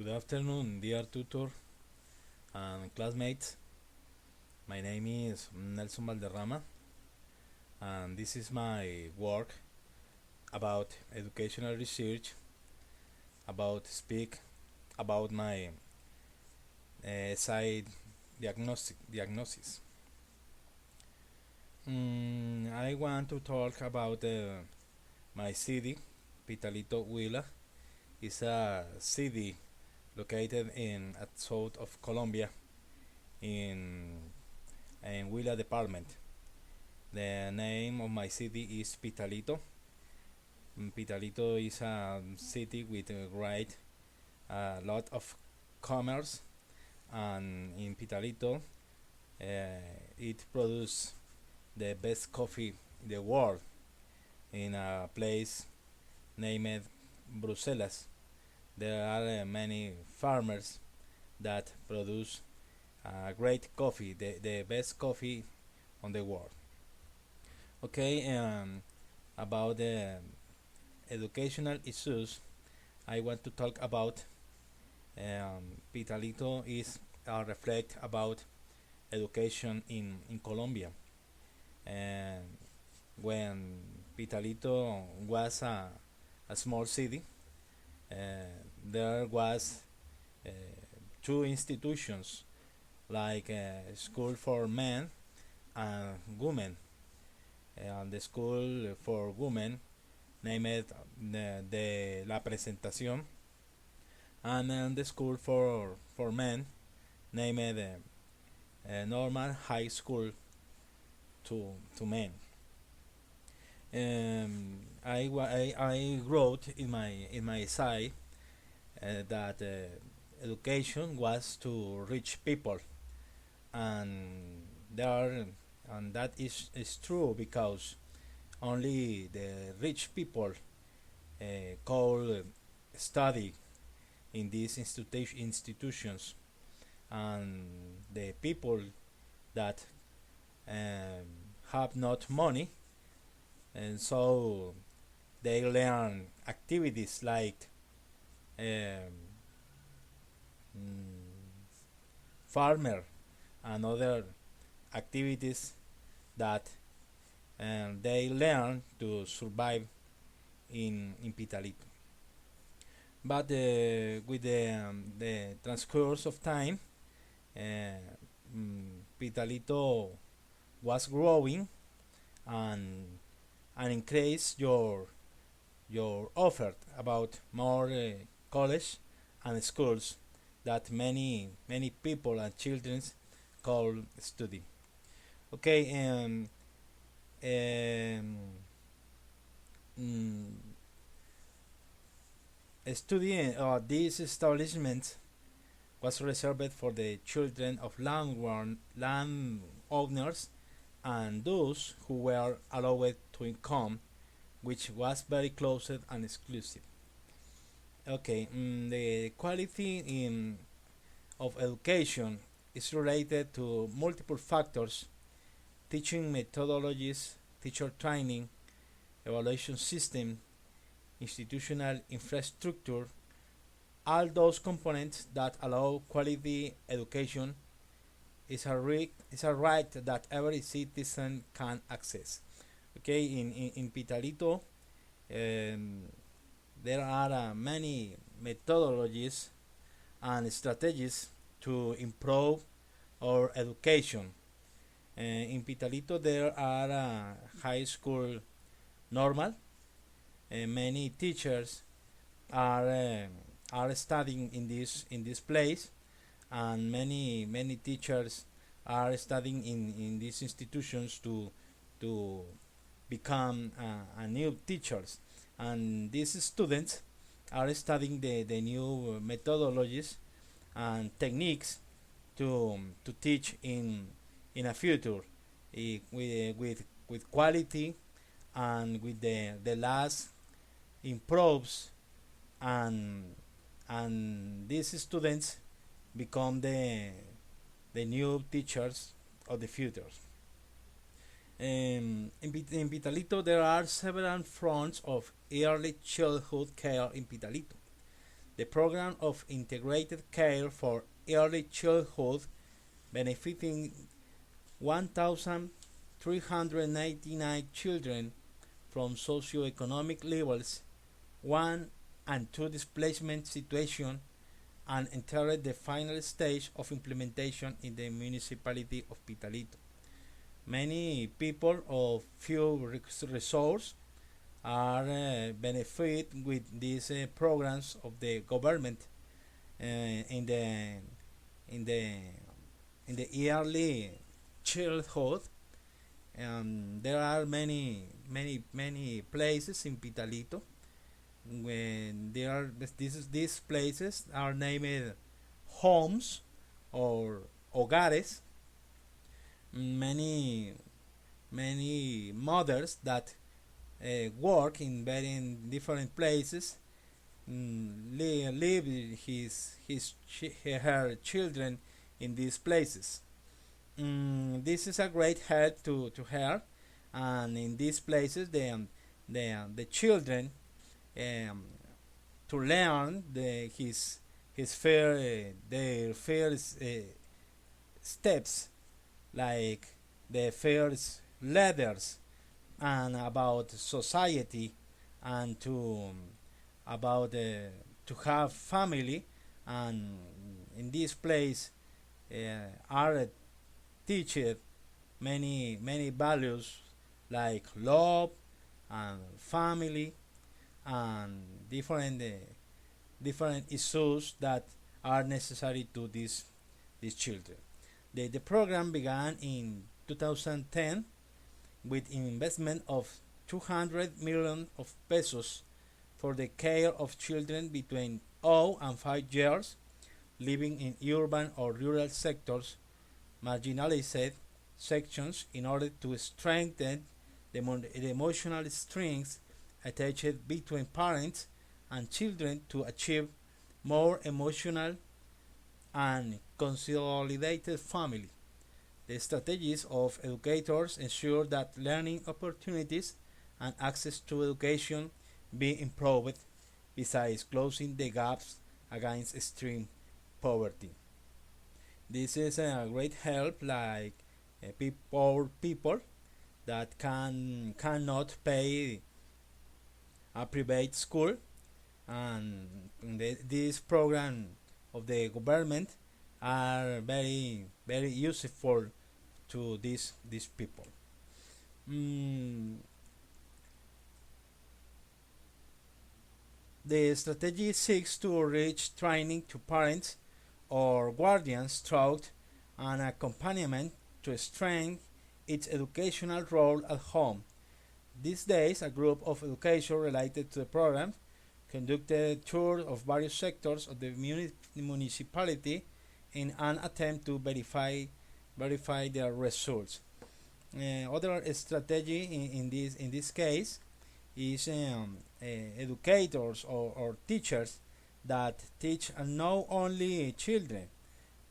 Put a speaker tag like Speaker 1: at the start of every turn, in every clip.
Speaker 1: Good afternoon, dear tutor and classmates. My name is Nelson Valderrama, and this is my work about educational research, about speak about my side diagnosis. I want to talk about my city, Pitalito Huila. It's a city located in at south of Colombia in Huila department. The name of my city is Pitalito. Pitalito is a city with a great lot of commerce, and in Pitalito it produces the best coffee in the world in a place named Bruselas. There are many farmers that produce great coffee, the best coffee on the world. Okay, about the educational issues, I want to talk about Pitalito is reflect about education in Colombia. And when Pitalito was a small city, uh, there was uh, two institutions like school for men and women. And the school for women named the La Presentación, and the school for men named Normal High School to men. I wrote in my essay that education was to reach people, and there and that is true because only the rich people call study in these institutions, and the people that um, have not money, and so they learn activities like um, farmer and other activities that they learn to survive in Pitalito. But with the transcourse of time, uh, Pitalito was growing, and increase your offer about more college and schools that many people and children call study. Okay, um, mm, studying this establishment was reserved for the children of land owners and those who were allowed to come, which was very closed and exclusive. Okay, the quality of education is related to multiple factors: teaching methodologies, teacher training, evaluation system, institutional infrastructure, all those components that allow quality education is a right that every citizen can access. Okay, in Pitalito, um, there are many methodologies and strategies to improve our education. In Pitalito, there are high school normal. Many teachers are studying in this place, and many teachers are studying in these institutions to become a new teachers, and these students are studying the new methodologies and techniques to teach in a future, with quality and with the last improves, and these students become the new teachers of the future. In Pitalito, there are several fronts of early childhood care in Pitalito. the program of integrated care for early childhood, benefiting 1,399 children from socioeconomic levels 1 and 2 displacement situation, and entered the final stage of implementation in the municipality of Pitalito. Many people of few resources are benefit with these programs of the government in the in the early childhood. There are many places in Pitalito when there are these places are named homes or hogares. Many mothers that work in very different places leave her children in these places. This is a great help to her, and in these places the children um, to learn their first steps, like the first letters, and about society, and about to have family. And in this place are teached many values like love and family and different issues that are necessary to these children. The program began in 2010 with an investment of 200 million of pesos for the care of children between 0 and 5 years living in urban or rural sectors, marginalized sections, in order to strengthen the emotional strings attached between parents and children to achieve more emotional and consolidated family. The strategies of educators ensure that learning opportunities and access to education be improved, besides closing the gaps against extreme poverty. This is a great help, like poor people that cannot pay a private school, and this program of the government are very useful to these people. Mm, the strategy seeks to reach training to parents or guardians through an accompaniment to strengthen its educational role at home. These days, a group of education related to the program conducted tours of various sectors of the municipality in an attempt to verify their results. Other strategy in this case is educators or teachers that teach not only children,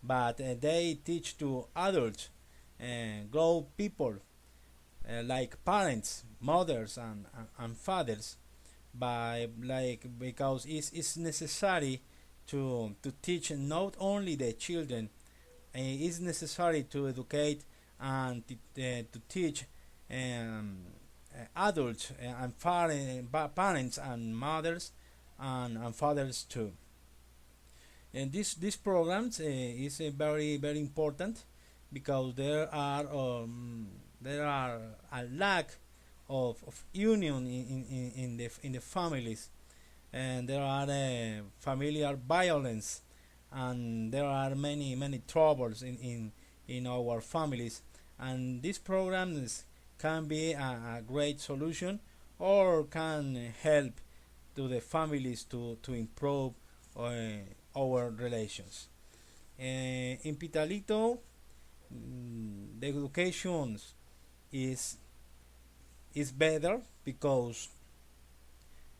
Speaker 1: but they teach to adults, grown people, like parents, mothers, and fathers, by like because it's necessary to teach not only the children. It's necessary to educate and to teach adults and parents and mothers and fathers too. And these programs is very important, because there are a lack of union in the families, and there are familiar violence, and there are many troubles in our families, and these programs can be a great solution, or can help to the families to improve uh, our relations. In Pitalito, the education is is better, because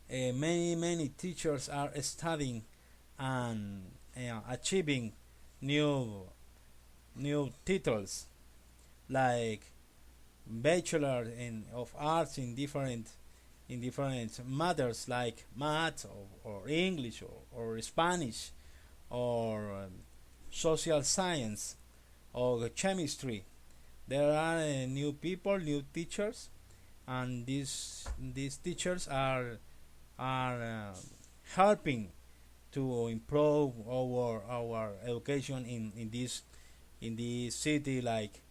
Speaker 1: many teachers are studying and achieving new new titles, like bachelor of arts in different in different matters like math or English or Spanish or social science or chemistry. There are new people, new teachers, and these teachers are helping to improve our education in this city, like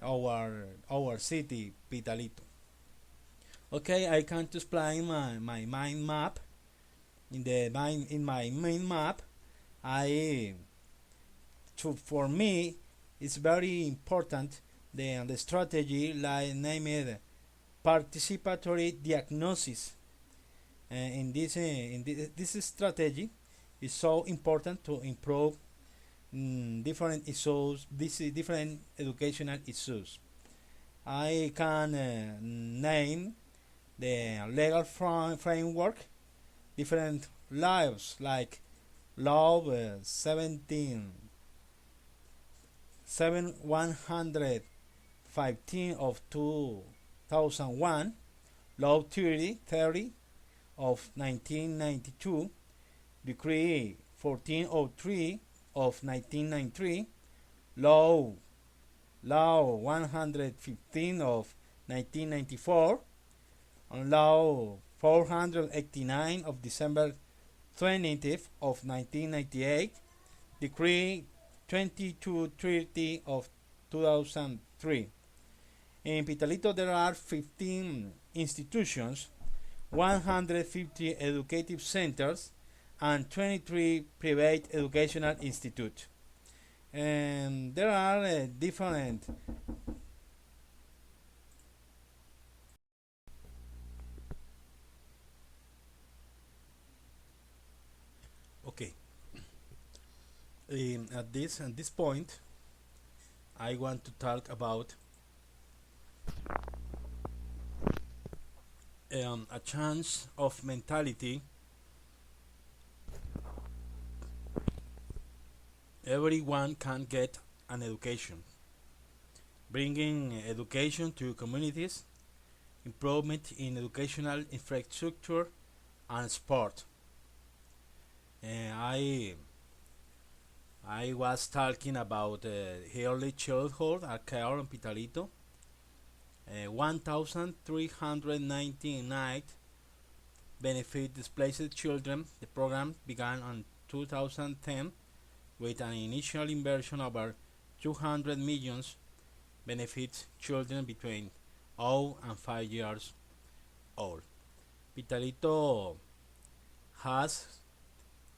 Speaker 1: our city Pitalito. Okay, I can to explain my mind map. In my main map, I for me it's very important the strategy like named participatory diagnosis. This strategy is so important to improve different issues, different educational issues. I can name the legal framework, different laws like law 115 of 2001, law 30 of 1992, decree 1403 of 1993, law 115 of 1994, and law 489 of December 20th of 1998, decree 2230 of 2003. In Pitalito there are 15 institutions, 150 educative centers, and 23 private educational institutes. And there are different okay. At this point, I want to talk about a change of mentality. Everyone can get an education, bringing education to communities, improvement in educational infrastructure and sport. And I was talking about early childhood at care in Pitalito. 1,399 benefit displaced children. The program began in 2010 with an initial inversion of over 200 millions benefits children between 0 and 5 years old. Pitalito has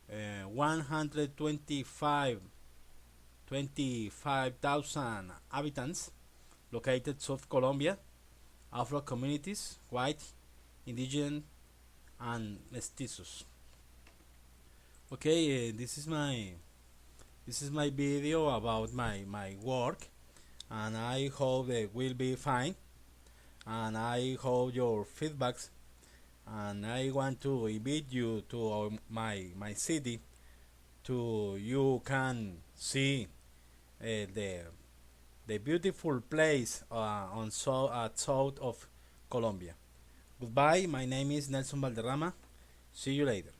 Speaker 1: 125,000 inhabitants located South Colombia, Afro communities, white, indigenous, and mestizos. Okay, this is my video about my work, and I hope it will be fine, and I hope your feedbacks, and I want to invite you to my city to you can see the beautiful place at south of Colombia. Goodbye. My name is Nelson Valderrama. See you later.